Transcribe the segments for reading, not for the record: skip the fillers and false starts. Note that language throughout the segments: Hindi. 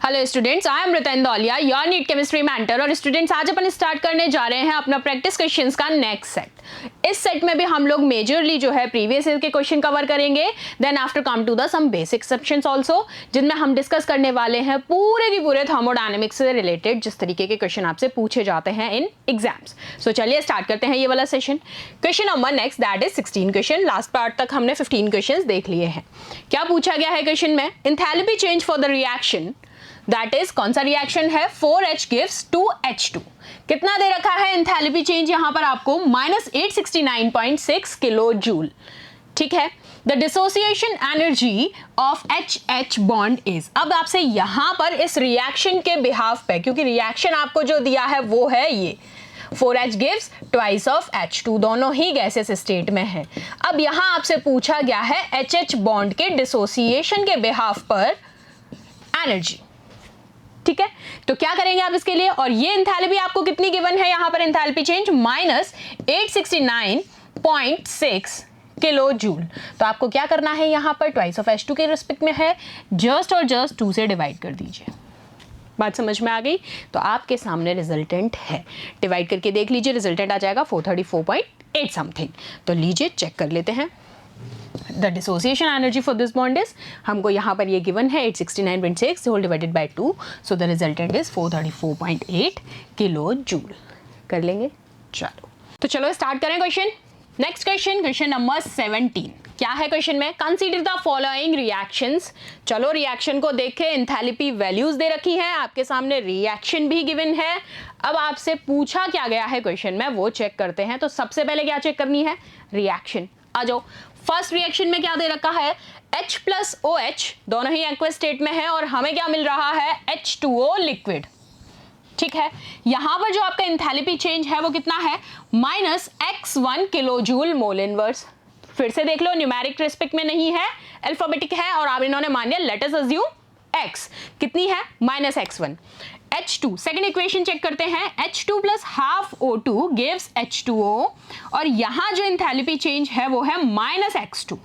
Hello students, I am Riten Daulia, your NEET chemistry mentor. और स्टूडेंट्स, आज अपन स्टार्ट करने जा रहे हैं अपना प्रैक्टिस क्वेश्चंस का नेक्स्ट सेट। इस सेट में भी हम लोग मेजरली जो है प्रीवियस ईयर के क्वेश्चन कवर करेंगे, then after come to the some basic sections also, जिनमें हम डिस्कस करने वाले हैं पूरे की पूरे थर्मोडायनेमिक्स से रिलेटेड जिस तरीके के क्वेश्चन आपसे पूछे जाते हैं इन एग्जाम्स। सो चलिए स्टार्ट करते हैं ये वाला session. Question number next, that is 16 question. Last part तक हमने 15 क्वेश्चन देख लिए हैं। क्या पूछा गया है क्वेश्चन में? Enthalpy change for the reaction, that is कौन सा रिएक्शन है? 4H gives 2H2। कितना दे रखा है एंथैल्पी चेंज यहां पर आपको? -869.6 किलो जूल। ठीक है। The dissociation energy of HH bond is. अब आपसे यहां पर इस रिएक्शन के बिहाफ पे, क्योंकि रिएक्शन आपको जो दिया है वो है ये 4H gives twice of H2, दोनों ही गैसेस स्टेट में है। अब यहां आपसे पूछा गया है HH बॉन्ड के डिसोसिएशन के बिहाफ पर एनर्जी। ठीक है, तो क्या करेंगे आप इसके लिए? और ये एंथैल्पी आपको कितनी गिवन है यहां पर? Enthalpy change -869.6 kilo joule. तो आपको क्या करना है यहां पर? ट्वाइस ऑफ H2 के रिस्पेक्ट में है, जस्ट और जस्ट 2 से डिवाइड कर दीजिए। बात समझ में आ गई? तो आपके सामने रिजल्टेंट है, डिवाइड करके देख लीजिए, रिजल्टेंट आ जाएगा 434.8 समथिंग। तो लीजिए चेक कर लेते हैं। The dissociation energy for this bond is, हमको यहाँ पर ये गिवन है 869.6 whole divided by 2, so the resultant is 434.8 kilo joule. कर लेंगे? चलो, तो चलो स्टार्ट करें question. Next question, question number 17। क्या है क्वेश्चन में? Consider the following reactions. चलो रिएक्शन को देखें। एंथैल्पी वैल्यूज दे रखी हैं आपके सामने, रिएक्शन भी गिवन है। अब आपसे पूछा क्या गया है क्वेश्चन में वो चेक करते हैं। तो सबसे पहले क्या चेक करनी है? रिएक्शन। आ जाओ। फर्स्ट रिएक्शन में क्या दे रखा है? H प्लस OH दोनों ही एक्वस स्टेट में है और हमें क्या मिल रहा है? H2O liquid. ठीक है, यहां पर जो आपका एंथैल्पी चेंज है वो कितना है? -x1 kilo joule mole inverse. फिर से देख लो, न्यूमेरिक रिस्पेक्ट में नहीं है, अल्फाबेटिक है, और आप इन्होंने मान लिया लेट अस अज्यूम x कितनी है? -x1। H2 second equation check करते हैं। H2 plus half O2 gives H2O, और यहां जो एंथैल्पी चेंज है वो है -x2।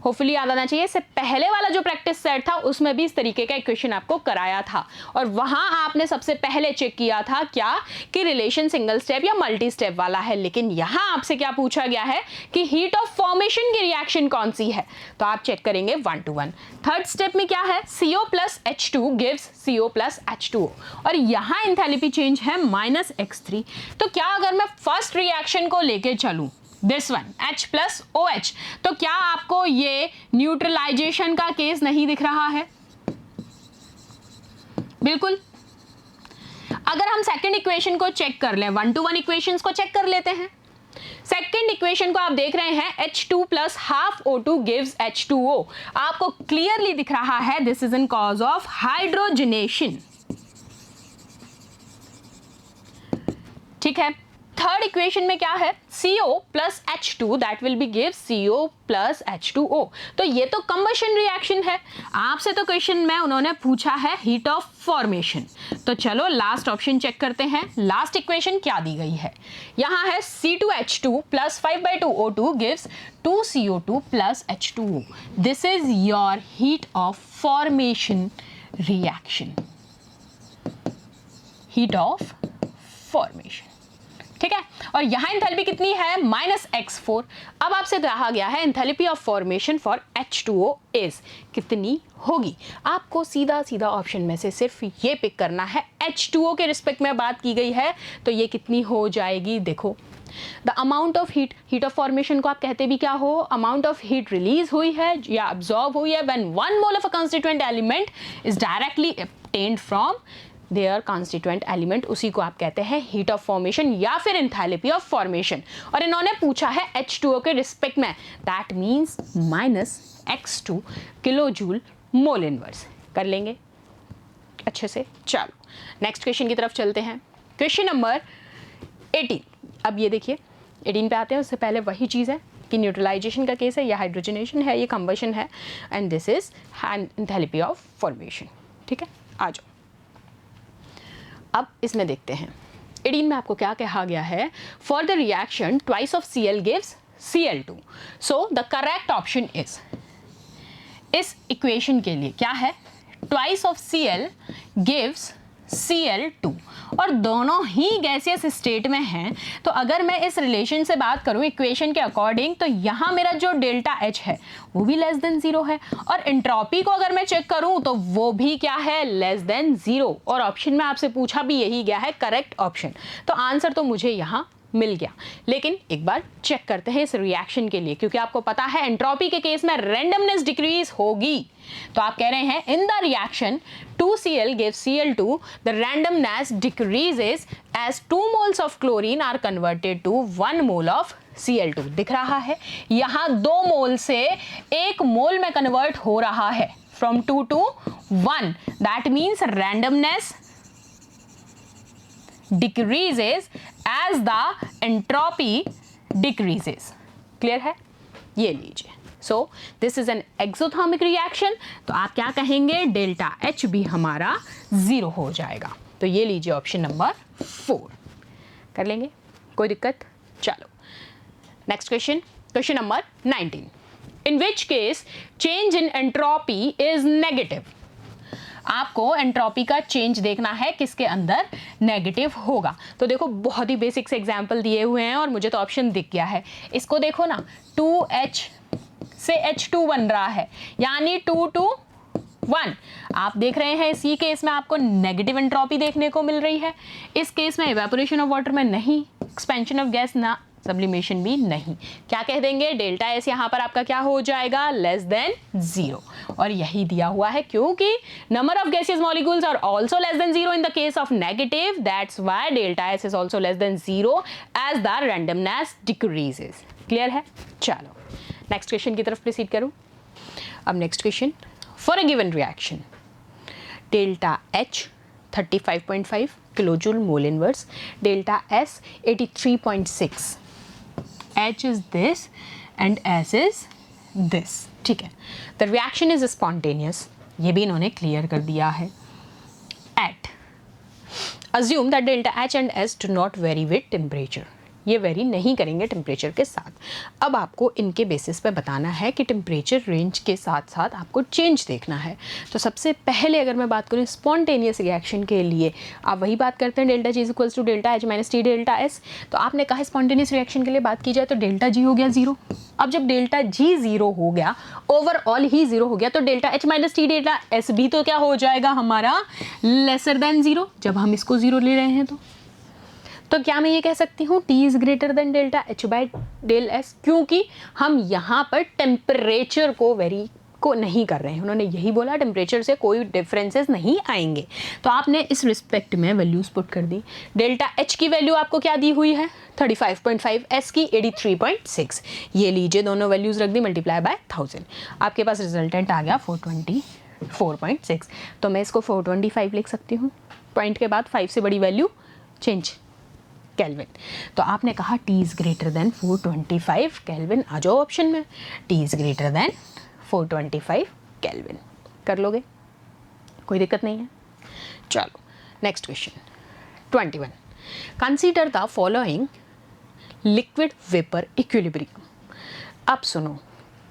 होपफुली याद आना चाहिए। इससे पहले वाला जो प्रैक्टिस सेट था उसमें भी इस तरीके का इक्वेशन आपको कराया था, और वहां आपने सबसे पहले चेक किया था क्या कि रिलेशन सिंगल स्टेप या मल्टी स्टेप वाला है। लेकिन यहां आपसे क्या पूछा गया है कि हीट ऑफ फॉर्मेशन की रिएक्शन कौन सी है? तो आप चेक करेंगे 1 to 1। थर्ड स्टेप में क्या है? CO plus H2 gives CO plus H2O, और यहां एंथैल्पी चेंज है -x3। तो क्या अगर मैं फर्स्ट रिएक्शन को लेके चलूं, this one H plus OH, तो क्या आपको ये न्यूट्रलाइजेशन का केस नहीं दिख रहा है? बिल्कुल। अगर हम सेकंड इक्वेशन को चेक कर लें, 1 to 1 इक्वेशंस को चेक कर लेते हैं। सेकंड इक्वेशन को आप देख रहे हैं, H2 plus half O2 gives H2O। आपको क्लियरली दिख रहा है this is in cause of hydrogenation. ठीक है। थर्ड इक्वेशन में क्या है? CO plus H2 that will be give CO plus H2O। तो ये तो कंबशन रिएक्शन है। आपसे तो क्वेश्चन में उन्होंने पूछा है हीट ऑफ फॉर्मेशन। तो चलो लास्ट ऑप्शन चेक करते हैं। लास्ट इक्वेशन क्या दी गई है? यहां है C2H2 plus 5/2 O2 gives 2CO2 plus H2O। This is your heat of formation reaction. Heat of formation. ठीक है, और यहां एंथैल्पी कितनी है? -x4। अब आपसे कहा गया है enthalpy of formation for H2O is कितनी होगी? आपको सीधा सीधा ऑप्शन में से सिर्फ ये पिक करना है। H2O के रिस्पेक्ट में बात की गई है, तो ये कितनी हो जाएगी? देखो, the amount of heat of formation को आप कहते भी क्या हो? अमाउंट ऑफ हीट रिलीज हुई है या अब्सॉर्ब हुई है when 1 mole of a constituent element is directly obtained from their constituent element, उसी को आप कहते हैं हीट ऑफ फॉर्मेशन या फिर एंथैल्पी ऑफ फॉर्मेशन। और इन्होंने पूछा है H2O के रिस्पेक्ट में, that means -x2 kilo joule mole inverse. कर लेंगे अच्छे से। चलो नेक्स्ट क्वेश्चन की तरफ चलते हैं। Question number 18। अब ये देखिए 18 पे आते हैं। उससे पहले वही चीज़ है कि न्यूट्रलाइजेशन का केस है, या हाइड्रोजनेशन है, ये कंबशन है, and this is enthalpy of formation. ठीक है, आ जाओ। अब इसमें देखते हैं 18 में आपको क्या कहा गया है? For the reaction twice of Cl gives Cl2, so the correct option is, इस इक्वेशन के लिए क्या है? Twice of Cl gives Cl2 और दोनों ही गैसियस स्टेट में हैं, तो अगर मैं इस रिलेशन से बात करूं इक्वेशन के अकॉर्डिंग, तो यहां मेरा जो डेल्टा H है वो भी लेस देन 0 है, और एंट्रोपी को अगर मैं चेक करूं तो वो भी क्या है, लेस देन 0, और ऑप्शन में आपसे पूछा भी यही गया है, करेक्ट ऑप्शन। तो आंसर तो मुझे यहां मिल गया। लेकिन एक बार चेक करते हैं इस रिएक्शन के लिए, क्योंकि आपको पता है एंट्रोपी के केस में रैंडमनेस डिक्रीज होगी। तो आप कह रहे हैं in the reaction 2Cl gives Cl2, the randomness decreases as 2 moles of chlorine are converted to 1 mole of Cl2। दिख रहा है यहां 2 मोल से 1 मोल में कन्वर्ट हो रहा है, from 2 to 1, that means randomness decreases as the entropy decreases। Clear है? ये लीजिए। So this is an exothermic reaction, तो आप क्या कहेंगे, डेल्टा H भी हमारा 0 हो जाएगा। तो ये लीजिए ऑप्शन नंबर 4 कर लेंगे, कोई दिक्कत? चलो next question, question number 19, in which case change in entropy is negative. आपको एंट्रोपी का चेंज देखना है किसके अंदर नेगेटिव होगा। तो देखो बहुत ही बेसिक से एग्जांपल दिए हुए हैं और मुझे तो ऑप्शन दिख गया है। इसको देखो ना, 2H से H2 बन रहा है, यानी 2 to 1। आप देख रहे हैं इसी केस में आपको नेगेटिव एंट्रोपी देखने को मिल रही है। इस केस में इवेपोरेशन ऑफ वाटर में नहीं, एक्सपेंशन ऑफ गैस ना, सब्लिमेशन भी नहीं। क्या कह देंगे, डेल्टा एस यहाँ पर आपका क्या हो जाएगा, लेस देन 0। और यही दिया हुआ है क्योंकि number of gaseous molecules are also less than 0 in the case of negative, that's why delta S is also less than 0 as the randomness decreases. Clear है? चलो नेक्स्ट क्वेश्चन की तरफ प्रोसीड करूं। अब next question, for a given reaction delta H 35.5 kilojoule mole inverse, delta S 83.6, H is this and S is this। ठीक है, the reaction is spontaneous, ये भी इन्होंने क्लियर कर दिया है। At assume that delta H and S do not vary with temperature, ये वेरी नहीं करेंगे टेम्परेचर के साथ। अब आपको इनके बेसिस पे बताना है कि टेम्परेचर रेंज के साथ साथ आपको चेंज देखना है। तो सबसे पहले अगर मैं बात करूँ स्पॉन्टेनियस रिएक्शन के लिए, आप वही बात करते हैं delta G is equals to delta H minus T delta S। तो आपने कहा स्पॉन्टेनियस रिएक्शन के लिए बात की जाए तो डेल्टा जी हो गया 0। अब जब डेल्टा जी 0 हो गया, ओवरऑल ही 0 हो गया, तो delta H minus T delta S भी तो क्या हो जाएगा हमारा, लेसर देन 0, जब हम इसको 0 ले रहे हैं। तो क्या मैं ये कह सकती हूँ T is greater than delta H by del S, क्योंकि हम यहाँ पर टेम्परेचर को वेरी को नहीं कर रहे हैं। उन्होंने यही बोला टेम्परेचर से कोई डिफरेंसेस नहीं आएंगे। तो आपने इस रिस्पेक्ट में वैल्यूज पुट कर दी। डेल्टा H की वैल्यू आपको क्या दी हुई है, 35.5, S की 83.6। ये लीजिए दोनों वैल्यूज रख दी, मल्टीप्लाई बाय 1000, आपके पास रिजल्टेंट आ गया 424.6। तो मैं इसको 425 लिख सकती हूँ, पॉइंट के बाद 5 से बड़ी वैल्यू चेंज केल्विन। तो आपने कहा T is greater than 425 kelvin, आ जाओ ऑप्शन में, T is greater than 425 kelvin. कर लोगे, कोई दिक्कत नहीं है। चलो next question 21, consider the following liquid vapour equilibrium. अब सुनो,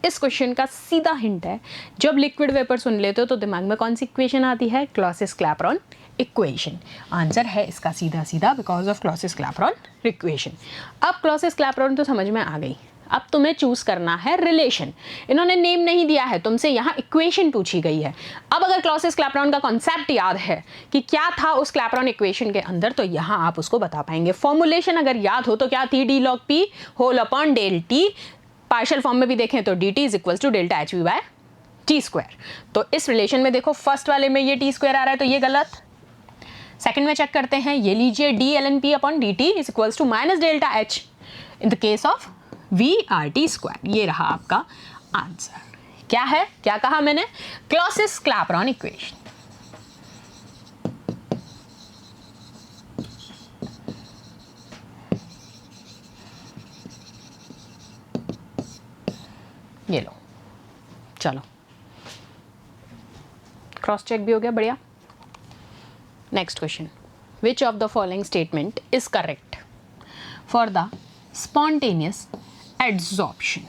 इस क्वेश्चन का सीधा हिंट है, जब लिक्विड वेपर सुन लेते हो तो दिमाग में कौन सी इक्वेशन आती है, क्लॉसियस-क्लैपेरॉन इक्वेशन। आंसर है इसका सीधा सीधा बिकॉज ऑफ क्लॉसियस-क्लैपेरॉन इक्वेशन। अब क्लॉसियस-क्लैपेरॉन तो समझ में आ गई, अब तुम्हें चूज करना है रिलेशन। इन्होंने नेम नहीं दिया है, तुमसे यहाँ इक्वेशन पूछी गई है। अब अगर क्लॉसियस-क्लैपेरॉन का कॉन्सेप्ट याद है कि क्या था उस क्लैपेरॉन इक्वेशन के अंदर, तो यहाँ आप उसको बता पाएंगे। फॉर्मुलेशन अगर याद हो तो क्या थी, D log P whole upon del T, partial form में भी देखें तो D T is equals to delta H V by T square. तो इस रिलेशन में देखो फर्स्ट वाले में ये टी स्क्वायर आ रहा है तो ये गलत। सेकंड में चेक करते हैं, ये लीजिए d l n p upon d T is equals to minus delta H in the case of V R T square. ये रहा आपका आंसर। क्या है, क्या कहा मैंने, क्लॉसियस-क्लैपेरॉन इक्वेशन। ये लो, चलो क्रॉस चेक भी हो गया, बढ़िया। Next question, which of the following statement is correct for the spontaneous adsorption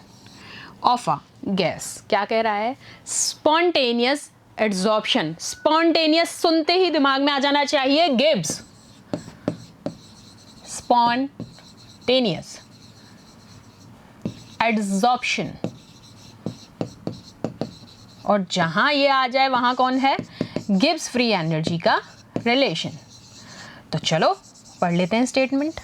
of a gas. क्या कह रहा है, स्पॉन्टेनियस एड्सॉर्प्शन, स्पॉन्टेनियस सुनते ही दिमाग में आ जाना चाहिए गिब्स, स्पॉन्टेनियस, एड्सॉर्प्शन, और जहां ये आ जाए वहां कौन है, गिब्स फ्री एनर्जी का रिलेशन। तो चलो पढ़ लेते हैं statement.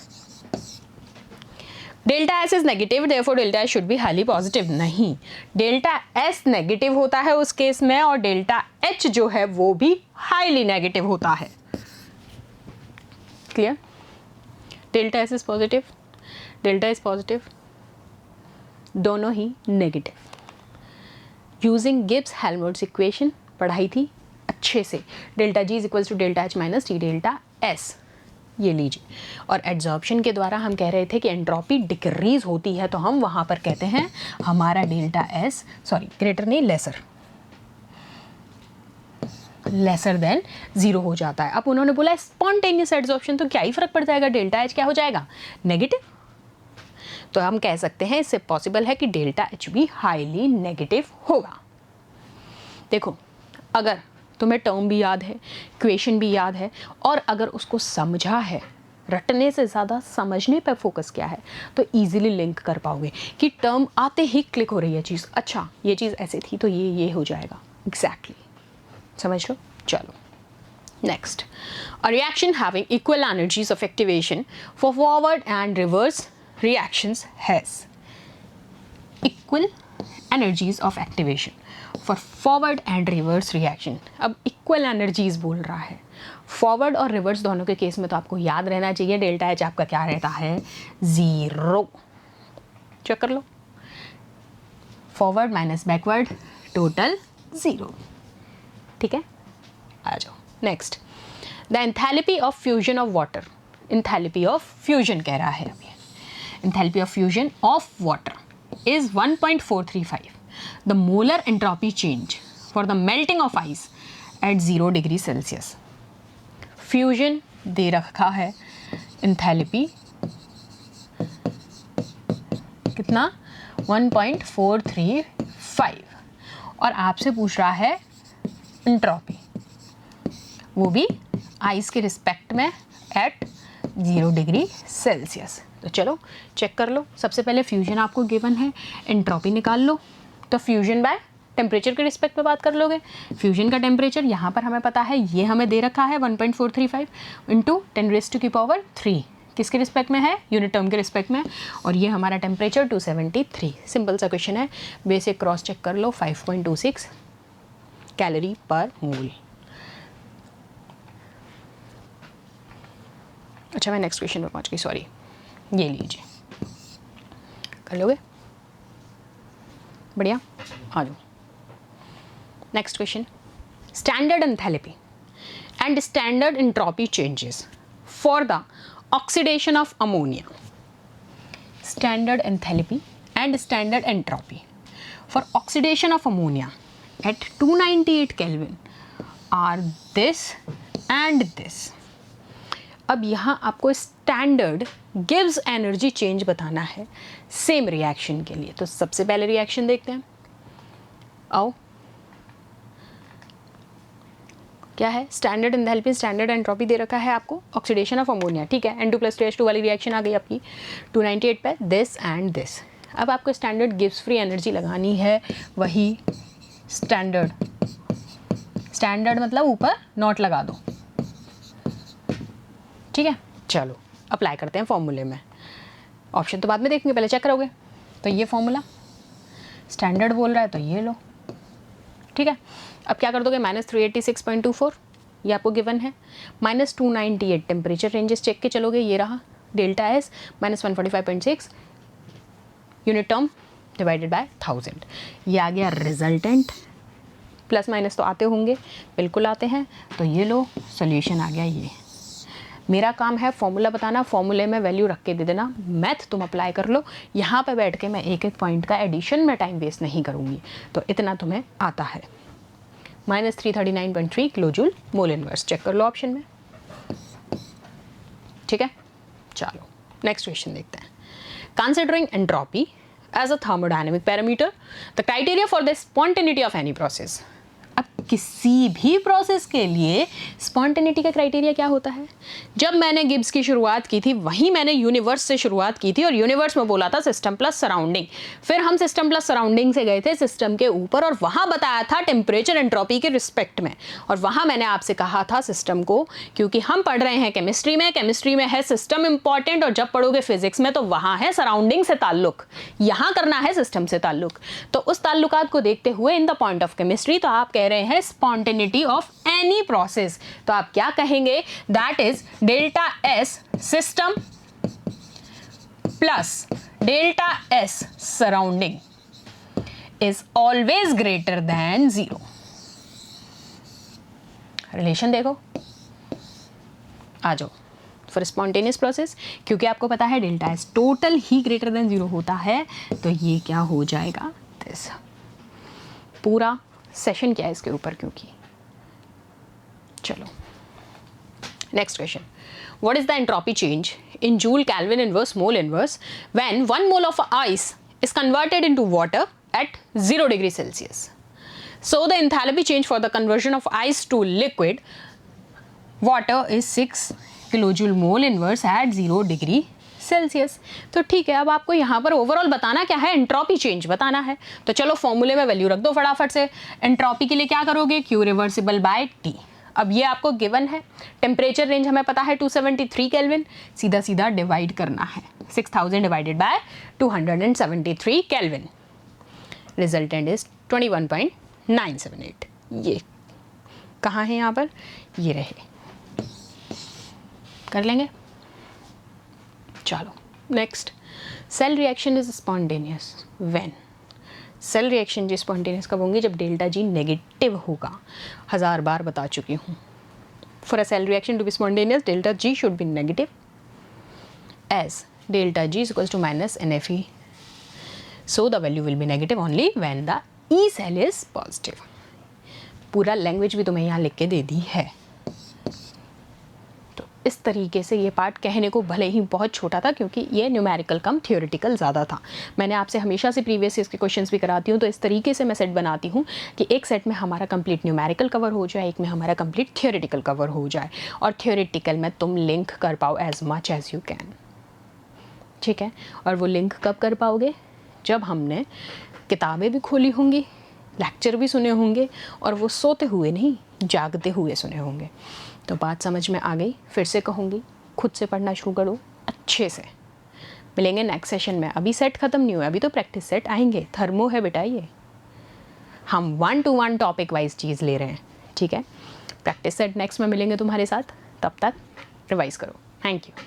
Delta S is negative, therefore delta S should be highly positive. नहीं, डेल्टा एस नेगेटिव होता है उस केस में, और डेल्टा एच जो है वो भी हाईली नेगेटिव होता है। Clear? Delta S is positive, delta is positive, दोनों ही negative. Using Gibbs Helmholtz equation पढ़ाई थी अच्छे से, delta G is equal to delta H minus T delta S, ये लीजिए। और एड्सॉर्प्शन के द्वारा हम कह रहे थे कि एंट्रोपी डिक्रीज होती है, तो हम वहां पर कहते हैं हमारा डेल्टा एस, सॉरी ग्रेटर नहीं, लेसर देन 0 हो जाता है। अब उन्होंने बोला स्पॉन्टेनियस एड्सॉर्प्शन, तो क्या ही फर्क पड़ जाएगा, डेल्टा एच क्या हो जाएगा, नेगेटिव। तो हम कह सकते हैं इससे पॉसिबल है कि डेल्टा एच भी हाईली नेगेटिव होगा। देखो, अगर तुम्हें टर्म भी याद है, इक्वेशन भी याद है, और अगर उसको समझा है, रटने से ज़्यादा समझने पर फोकस किया है, तो इजीली लिंक कर पाओगे कि टर्म आते ही क्लिक हो रही है चीज़, अच्छा ये चीज़ ऐसे थी तो ये हो जाएगा, एग्जैक्टली समझ लो। चलो next, a reaction having equal energies of activation for forward and reverse reactions has equal energies of activation for forward and reverse reaction. अब इक्वल एनर्जीज बोल रहा है, फॉरवर्ड और रिवर्स दोनों के केस में तो आपको याद रहना चाहिए डेल्टा एच आपका क्या रहता है, 0। चेक कर लो, फॉरवर्ड माइनस बैकवर्ड टोटल 0। ठीक है, आ जाओ next, the enthalpy of fusion of water, enthalpy of fusion कह रहा है अभी, enthalpy of fusion of water is 1.435, the molar entropy change for the melting of ice at 0 degree Celsius. Fusion दे रखा है, एंथैल्पी कितना 1.435, और आपसे पूछ रहा है एंट्रोपी, वो भी आइस के रिस्पेक्ट में एट 0 डिग्री सेल्सियस। तो चलो चेक कर लो, सबसे पहले फ्यूजन आपको गिवन है, एंट्रोपी निकाल लो। तो फ्यूजन बाय टेम्परेचर के रिस्पेक्ट में बात कर लोगे, फ्यूजन का टेम्परेचर यहाँ पर हमें पता है, ये हमें दे रखा है 1.435 इंटू 10⁻³ किसके रिस्पेक्ट में है, यूनिट टर्म के रिस्पेक्ट में, और ये हमारा टेम्परेचर 273। सिंपल सा क्वेश्चन है, बेसिक क्रॉस चेक कर लो, 5.26 कैलोरी पर मोल। अच्छा मैं नेक्स्ट क्वेश्चन पर पहुँच गई, सॉरी, ये लीजिए, कर लोगे, बढ़िया, आ जाओ next question. Standard enthalpy and standard entropy changes for the oxidation of ammonia. Standard enthalpy and standard entropy for oxidation of ammonia at 298 kelvin are this and this. अब यहाँ आपको स्टैंडर्ड गिव्स एनर्जी चेंज बताना है सेम रिएक्शन के लिए। तो सबसे पहले रिएक्शन देखते हैं, आओ क्या है, स्टैंडर्ड एंथैल्पी स्टैंडर्ड एंट्रोपी दे रखा है आपको, ऑक्सीडेशन ऑफ अमोनिया, ठीक है, N2+2H2 वाली रिएक्शन आ गई आपकी 298 पे, दिस एंड दिस। अब आपको स्टैंडर्ड गिव्स फ्री एनर्जी लगानी है, वही स्टैंडर्ड, स्टैंडर्ड मतलब ऊपर नॉट लगा दो, ठीक है। चलो अप्लाई करते हैं फॉर्मूले में, ऑप्शन तो बाद में देखेंगे, पहले चेक करोगे। तो ये फॉर्मूला स्टैंडर्ड बोल रहा है तो ये लो, ठीक है। अब क्या कर दोगे, -386.24 ये आपको गिवन है, -298 टेम्परेचर रेंजेस चेक के चलोगे, ये रहा delta S -145.6 unit term divided by 1000, ये आ गया रिजल्टेंट। प्लस माइनस तो आते होंगे, बिल्कुल आते हैं, तो ये लो सोल्यूशन आ गया ये। मेरा काम है फॉर्मूला बताना, फॉर्मूले में वैल्यू रख के दे देना, मैथ तुम अप्लाई कर लो। यहाँ पे बैठ के मैं एक एक पॉइंट का एडिशन में टाइम वेस्ट नहीं करूँगी, तो इतना तुम्हें आता है। -339.3 kilo joule mole inverse, check कर लो ऑप्शन में, ठीक है। चलो नेक्स्ट क्वेश्चन देखते हैं। Considering entropy as a thermodynamic parameter, the criteria for the spontaneity of any process. अब किसी भी प्रोसेस के लिए स्पॉन्टेनिटी का क्राइटेरिया क्या होता है? जब मैंने गिब्स की शुरुआत की थी वहीं मैंने यूनिवर्स से शुरुआत की थी और यूनिवर्स में बोला था सिस्टम प्लस सराउंडिंग। फिर हम सिस्टम प्लस सराउंडिंग से गए थे सिस्टम के ऊपर और वहां बताया था टेम्परेचर एंट्रोपी के रिस्पेक्ट में। और वहां मैंने आपसे कहा था सिस्टम को, क्योंकि हम पढ़ रहे हैं केमिस्ट्री में है सिस्टम इंपॉर्टेंट, और जब पढ़ोगे फिजिक्स में तो वहां है सराउंडिंग से ताल्लुक, यहां करना है सिस्टम से ताल्लुक। तो उस ताल्लुकात को देखते हुए in the point of chemistry तो आप कह रहे हैं स्पॉन्टेनिटी ऑफ एनी प्रोसेस, तो आप क्या कहेंगे? That is delta S system plus delta S surrounding is always greater than 0। Relation देखो, आ जाओ फॉर स्पॉन्टेनियस प्रोसेस, क्योंकि आपको पता है डेल्टा एस टोटल ही ग्रेटर देन 0 होता है, तो ये क्या हो जाएगा? दिस पूरा सेशन क्या है इसके ऊपर, क्योंकि चलो next question, what is the entropy change in joule kelvin inverse mole inverse when 1 mole of ice is converted into water at 0 degree Celsius? So the enthalpy change for the conversion of ice to liquid water is 6 kilojoule mole inverse at 0 degree Celsius। तो ठीक है, अब आपको यहाँ पर ओवरऑल बताना क्या है? एंट्रोपी चेंज बताना है। तो चलो फॉर्मूले में वैल्यू रख दो फटाफट से। एंट्रोपी के लिए क्या करोगे? Q reversible by T। अब ये आपको गिवन है, टेम्परेचर रेंज हमें पता है 273 केल्विन, सीधा सीधा डिवाइड करना है 6000 divided by 273 kelvin, resultant is 21.978। ये कहाँ है? यहाँ पर ये रहे, कर लेंगे। चलो next, cell reaction is spontaneous when, cell reaction जी स्पॉन्टेनियस कब होंगी? जब डेल्टा जी नेगेटिव होगा। 1000 बार बता चुकी हूँ, for a cell reaction to be spontaneous delta G should be negative as delta G is equals to minus NFE। So the value will be negative only when the E cell is positive। पूरा लैंग्वेज भी तुम्हें यहाँ लिख के दे दी है। तो इस तरीके से ये पार्ट कहने को भले ही बहुत छोटा था, क्योंकि ये न्यूमेरिकल कम थ्योरेटिकल ज़्यादा था। मैंने आपसे हमेशा से प्रीवियस इसके क्वेश्चंस भी कराती हूँ, तो इस तरीके से मैं सेट बनाती हूँ कि एक सेट में हमारा कंप्लीट न्यूमेरिकल कवर हो जाए, एक में हमारा कंप्लीट थ्योरेटिकल कवर हो जाए, और थ्योरेटिकल में तुम लिंक कर पाओ as much as you can. ठीक है, और वो लिंक कब कर पाओगे? जब हमने किताबें भी खोली होंगी, लेक्चर भी सुने होंगे, और वो सोते हुए नहीं जागते हुए सुने होंगे। तो बात समझ में आ गई? फिर से कहूँगी, खुद से पढ़ना शुरू करो अच्छे से। मिलेंगे नेक्स्ट सेशन में। अभी सेट ख़त्म नहीं हुआ, अभी तो प्रैक्टिस सेट आएंगे। थर्मो है बेटा, ये हम 1 to 1 टॉपिक वाइज चीज़ ले रहे हैं। ठीक है, प्रैक्टिस सेट नेक्स्ट में मिलेंगे तुम्हारे साथ, तब तक रिवाइज करो। Thank you.